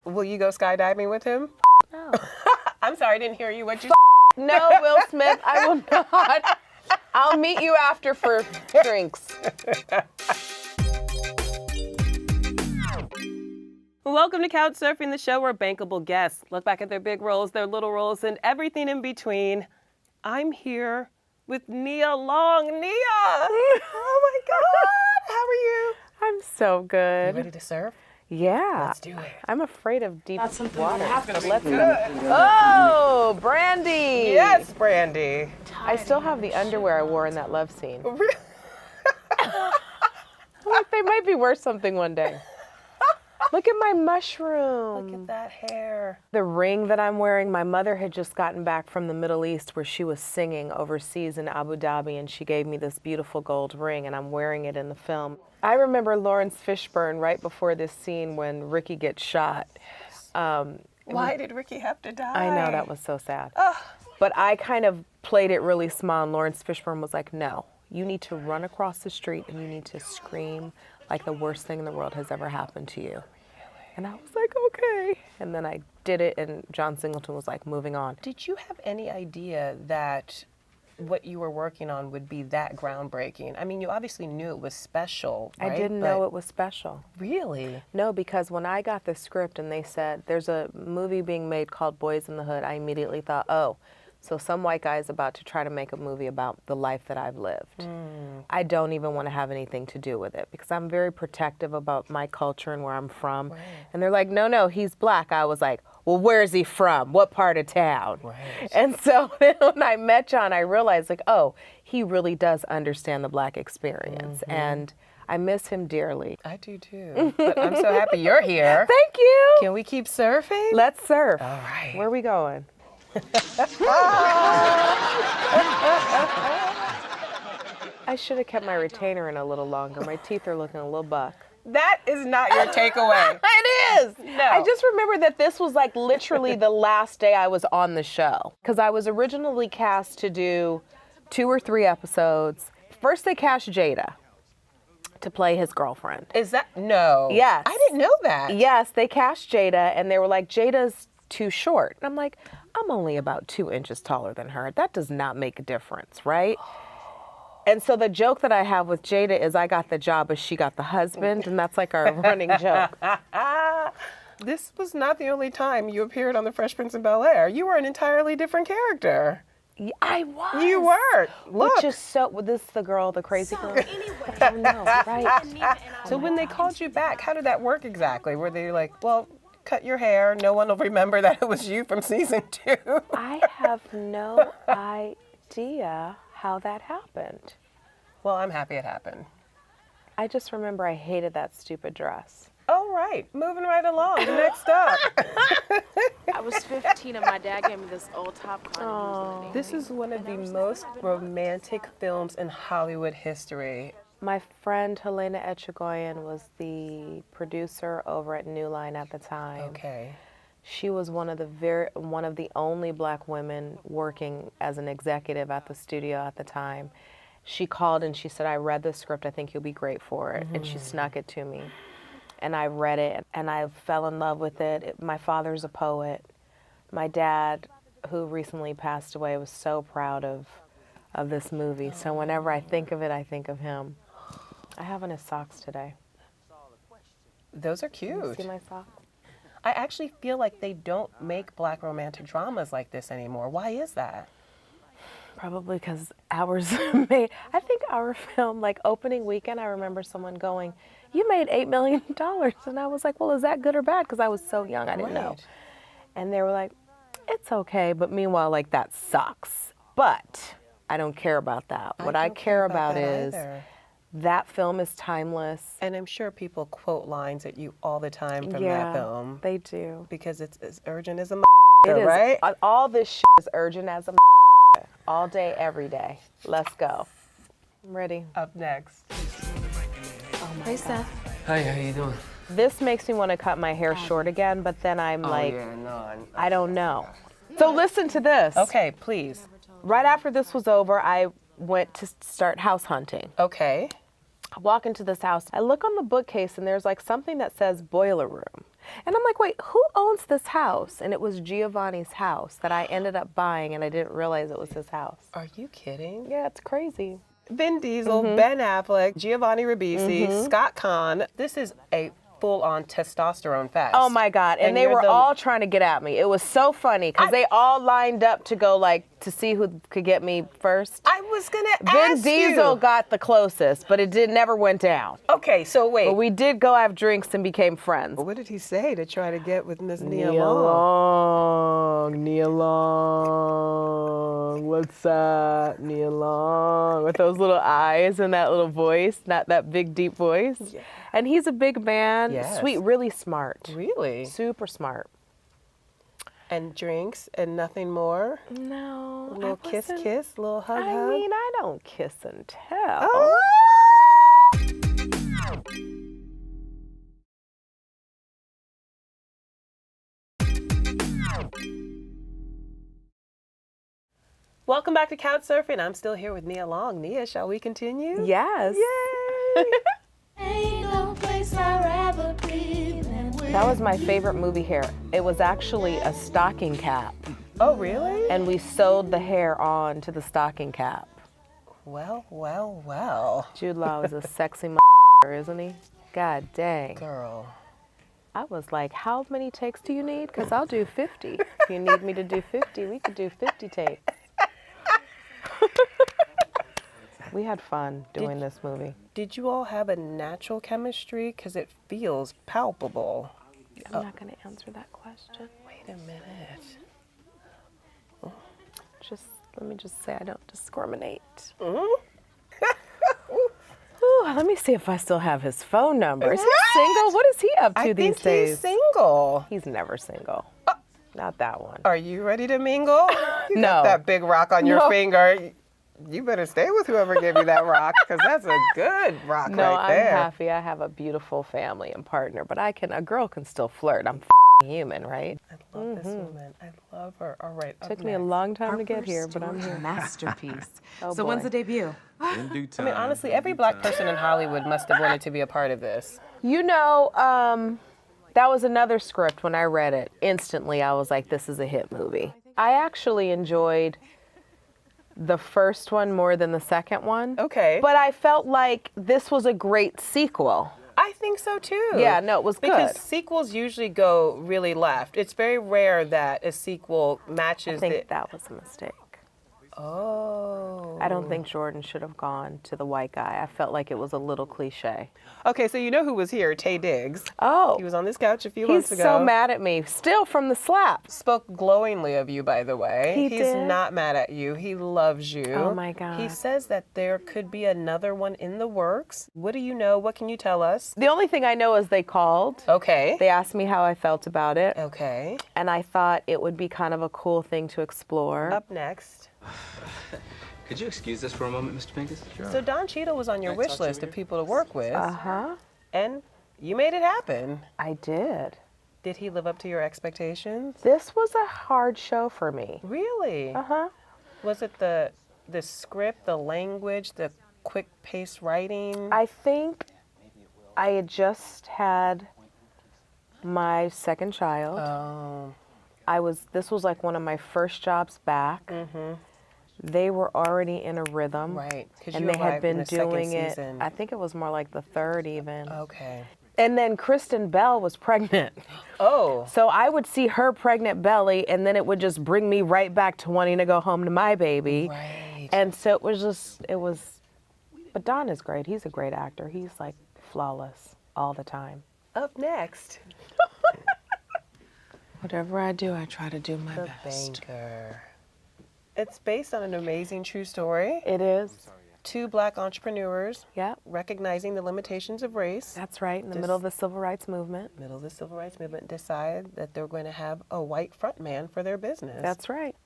Will you go skydiving with him? No. I'm sorry, I didn't hear you. What you No, Will Smith, I will not. I'll meet you after for drinks. Welcome to Couch Surfing, the show where bankable guests look back at their big roles, their little roles, and everything in between. I'm here with Nia Long. Nia! Oh my God! How are you? I'm so good. You ready to surf? Yeah. Let's do it. I'm afraid of deep water. Let's go. Oh, Brandy! Yes, Brandy. I still have the underwear I wore in that love scene. Really? Like they might be worth something one day. Look at my mushroom. Look at that hair. The ring that I'm wearing, my mother had just gotten back from the Middle East where she was singing overseas in Abu Dhabi, and she gave me this beautiful gold ring, and I'm wearing it in the film. I remember Lawrence Fishburne right before this scene when Ricky gets shot. Why did Ricky have to die? I know, that was so sad. But I kind of played it really small, and Lawrence Fishburne was like, no, you need to run across the street and you need to scream like the worst thing in the world has ever happened to you. And I was like, okay. And then I did it, and John Singleton was like, moving on. Did you have any idea that what you were working on would be that groundbreaking? I mean, you obviously knew it was special, right? I didn't know it was special. Really? No, because when I got the script and they said, there's a movie being made called Boys in the Hood, I immediately thought, oh, so some white guy is about to try to make a movie about the life that I've lived. I don't even want to have anything to do with it because I'm very protective about my culture and where I'm from. Right. And they're like, no, he's black. I was like, well, where's he from? What part of town? Right. And so when I met John, I realized like, oh, he really does understand the black experience. And I miss him dearly. I do too. But I'm so happy you're here. Thank you. Can we keep surfing? Let's surf. All right. Where are we going? I should have kept my retainer in a little longer. My teeth are looking a little buck. That is not your takeaway. It is. No. I just remember that this was like literally the last day I was on the show. Because I was originally cast to do 2 or 3 episodes. First they cast Jada to play his girlfriend. Is that? No. Yes. I didn't know that. Yes, they cast Jada and they were like, Jada's too short. And I'm like, I'm only about 2 inches taller than her. That does not make a difference, right? And so the joke that I have with Jada is I got the job, but she got the husband, and that's like our running joke. This was not the only time you appeared on The Fresh Prince of Bel-Air. You were an entirely different character. I was. You were. Look. Which is so, this is the girl, the crazy girl? Anyway. Oh, no, right. So when they called you back, how did that work exactly? Were they like, well, cut your hair, no one will remember that it was you from season 2? I have no idea how that happened. Well, I'm happy it happened. I just remember I hated that stupid dress. All right, moving right along. Next up. I was 15 and my dad gave me this old Top Gun. This is one of the most romantic films in Hollywood history. My friend Helena Echegoyen was the producer over at New Line at the time. Okay. She was one of the only black women working as an executive at the studio at the time. She called and she said, I read the script, I think you'll be great for it. And she snuck it to me. And I read it and I fell in love with it. My father's a poet. My dad, who recently passed away, was so proud of this movie. So whenever I think of it, I think of him. I have on his socks today. Those are cute. Can you see my socks? I actually feel like they don't make black romantic dramas like this anymore. Why is that? Probably because ours made, I think our film, like opening weekend, I remember someone going, you made $8 million. And I was like, well, is that good or bad? Because I was so young, I didn't know. And they were like, it's okay. But meanwhile, like, that sucks. But I don't care about that. What I care about is that film is timeless. And I'm sure people quote lines at you all the time from that film. They do. Because it's as urgent as a it is, right? All this shit is urgent as a all day, every day. Let's go. I'm ready. Up next. Oh my Hey, Seth. Hi, how you doing? This makes me want to cut my hair short again, but then I'm like, Yeah, no, I don't know. So listen to this. Okay, please. Right after this was over, I went to start house hunting. Okay. I walk into this house. I look on the bookcase and there's like something that says boiler room. And I'm like, wait, who owns this house? And it was Giovanni's house that I ended up buying, and I didn't realize it was his house. Are you kidding? Yeah, it's crazy. Vin Diesel, Ben Affleck, Giovanni Ribisi, Scott Kahn. This is a full-on testosterone fest. Oh my God. And they you're were all trying to get at me. It was so funny because they all lined up to go to see who could get me first. I was gonna Vin ask Diesel you. got the closest, but it never went down. Okay, so wait. But we did go have drinks and became friends. What did he say to try to get with Miss Nia Nia Long? Nia Long, what's up, Nia Long? With those little eyes and that little voice, not that big deep voice. Yeah. And he's a big man, Yes. sweet, really smart. Really? Super smart. And drinks and nothing more? No. A little kiss, a little hug, I hug? mean, I don't kiss and tell. Oh. Welcome back to Couch Surfing. I'm still here with Nia Long. Nia, shall we continue? Yes. Yay! Ain't no place I'd rather be than with That was my favorite movie hair. It was actually a stocking cap, Oh, really? and we sewed the hair on to the stocking cap. Well, well, well. Jude Law is a sexy isn't he? God dang. Girl. I was like, how many takes do you need? Because I'll do 50. If you need me to do 50, we could do 50 takes. We had fun doing this movie. Did you all have a natural chemistry? Because it feels palpable. I'm not going to answer that question. Wait a minute. Let me just say I don't discriminate. Mm? Ooh, let me see if I still have his phone number. Is he single? What is he up to I these think days? he's single. He's never single. Not that one. Are you ready to mingle? You No. got that big rock on your No. finger. You better stay with whoever gave you that rock, because that's a good rock No, right there. I'm happy. I have a beautiful family and partner, but a girl can still flirt. I'm human, right? I love this woman. I love her. All right. up Took me a next. long time to get here, but I'm here. Masterpiece. Oh, So when's boy. the debut? In due I time. mean, honestly, every black person in Hollywood must have wanted to be a part of this. You know, that was another script. When I read it, instantly I was like, this is a hit movie. I actually enjoyed the first one more than the second one. Okay. But I felt like this was a great sequel. I think so too. Yeah, no, it was because good. sequels usually go really left. It's very rare that a sequel I matches think that was a mistake. Oh. I don't think Jordan should have gone to the white guy. I felt like it was a little cliche. Okay, so you know who was here? Tay Diggs. Oh, He was on this couch a few he's months ago. so mad at me, still from the slap. Spoke glowingly of you, by the way. He He's did? not mad at you. He loves you. Oh, my God. He says that there could be another one in the works. What do you know? What can you tell us? The only thing I know is they called. Okay. They asked me how I felt about it, Okay. and I thought it would be kind of a cool thing to explore. Up next. Could you excuse us for a moment, Mr. Pincus? Sure. So Don Cheadle was on your Can I wish talk to you list of here? people to work with, Uh-huh. and you made it happen. I did. Did he live up to your expectations? This was a hard show for me. Really? Uh-huh. Was it the script, the language, the quick pace writing? I think I had just had my second child. Oh. This was like one of my first jobs back. They were already in a rhythm. Right, 'cause And you they had arrived in been the second doing it, season. I think it was more like the third even. Okay. And then Kristen Bell was pregnant. Oh. So I would see her pregnant belly, and then it would just bring me right back to wanting to go home to my baby. Right. And so but Don is great. He's a great actor. He's like flawless all the time. Up next, Whatever I do, I try to do my The best. Banker. It's based on an amazing true story. It is. Two black entrepreneurs Yep. recognizing the limitations of race, That's right. In the middle of the civil rights movement. middle of the civil rights movement, decide that they're going to have a white front man for their business. That's right.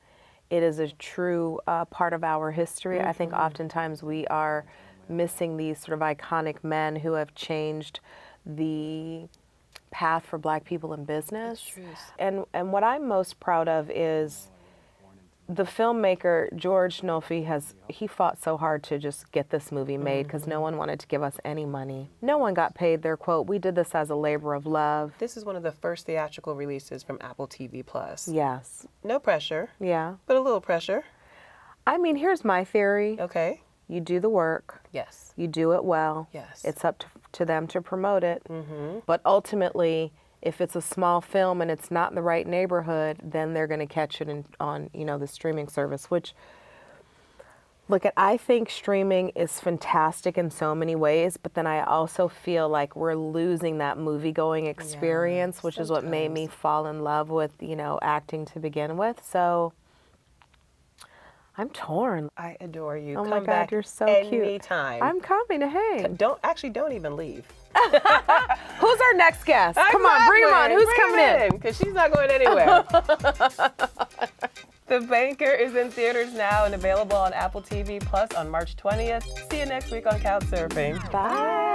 It is a true part of our history. I think oftentimes we are missing these sort of iconic men who have changed the path for black people in business. truth. And what I'm most proud of is the filmmaker, George Nolfi, he fought so hard to just get this movie made because no one wanted to give us any money. No one got paid their quote. We did this as a labor of love. This is one of the first theatrical releases from Apple TV Plus. Yes. No pressure, Yeah. but a little pressure. I mean, here's my theory. Okay. You do the work. Yes. You do it well. Yes. It's up to them to promote it. But ultimately, if it's a small film and it's not in the right neighborhood, then they're going to catch it on the streaming service, which, I think streaming is fantastic in so many ways, but then I also feel like we're losing that movie-going experience, which is what made me fall in love with, acting to begin with. So I'm torn. I adore you. Oh Come my God, back you're so cute. anytime. I'm coming to hang. Don't even leave. Who's our next guest? Come on, bring him on. Who's coming in? Because she's not going anywhere. The Banker is in theaters now and available on Apple TV Plus on March 20th. See you next week on Couch Surfing. Bye.